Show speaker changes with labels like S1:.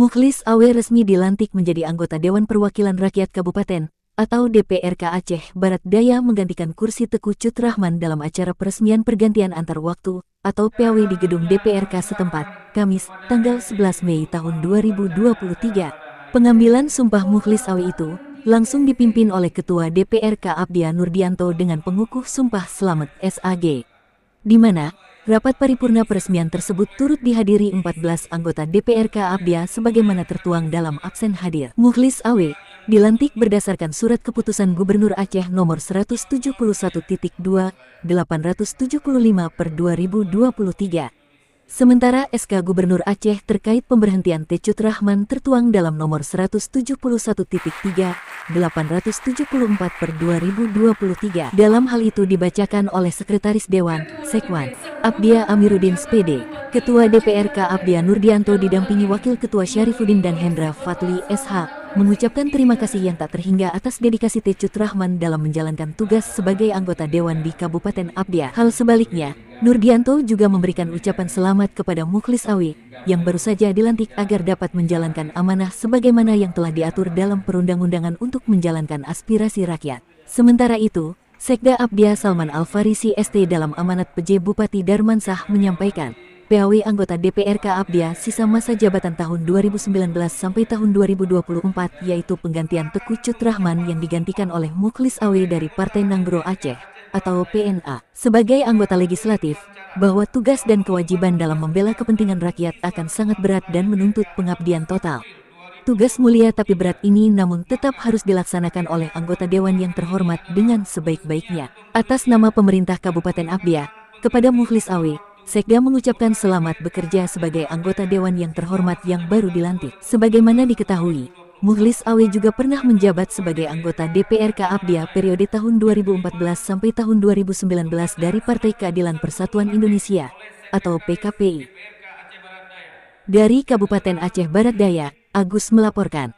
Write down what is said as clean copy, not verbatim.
S1: Mukhlis Awe resmi dilantik menjadi anggota Dewan Perwakilan Rakyat Kabupaten atau DPRK Aceh Barat Daya menggantikan kursi Teku Cut Rahman dalam acara peresmian pergantian antar waktu atau PAW di gedung DPRK setempat, Kamis, tanggal 11 Mei tahun 2023. Pengambilan sumpah Mukhlis Awe itu langsung dipimpin oleh Ketua DPRK Abdia Nurdianto dengan pengukuh sumpah Slamet SAG, di mana rapat paripurna peresmian tersebut turut dihadiri 14 anggota DPRK Abdia sebagaimana tertuang dalam absen hadir. Mukhlis Awe dilantik berdasarkan Surat Keputusan Gubernur Aceh nomor 171.2/875/2023. Sementara SK Gubernur Aceh terkait pemberhentian Cut Rahman tertuang dalam nomor 171.3/874/2023. Dalam hal itu dibacakan oleh Sekretaris Dewan, Sekwan, Abdia Amiruddin Spede. Ketua DPRK Abdia Nurdianto didampingi Wakil Ketua Syarifuddin dan Hendra Fatli SH, mengucapkan terima kasih yang tak terhingga atas dedikasi Cut Rahman dalam menjalankan tugas sebagai anggota Dewan di Kabupaten Abdia. Hal sebaliknya, Nurdianto juga memberikan ucapan selamat kepada Mukhlis Awe yang baru saja dilantik agar dapat menjalankan amanah sebagaimana yang telah diatur dalam perundang-undangan untuk menjalankan aspirasi rakyat. Sementara itu, Sekda Abdia Salman Al-Farisi ST dalam amanat PJ Bupati Darmansah menyampaikan, PAW anggota DPRK Abdia sisa masa jabatan tahun 2019 sampai tahun 2024 yaitu penggantian Teku Cut Rahman yang digantikan oleh Mukhlis Awe dari Partai Nanggro Aceh atau PNA sebagai anggota legislatif, bahwa tugas dan kewajiban dalam membela kepentingan rakyat akan sangat berat dan menuntut pengabdian total. Tugas mulia tapi berat ini namun tetap harus dilaksanakan oleh anggota Dewan yang terhormat dengan sebaik-baiknya. Atas nama pemerintah Kabupaten Abdia, kepada Mukhlis Awe, Sekda mengucapkan selamat bekerja sebagai anggota Dewan yang terhormat yang baru dilantik. Sebagaimana diketahui, Mukhlis Awe juga pernah menjabat sebagai anggota DPRK Abdia periode tahun 2014 sampai tahun 2019 dari Partai Keadilan Persatuan Indonesia atau PKPI. Dari Kabupaten Aceh Barat Daya, Agus melaporkan.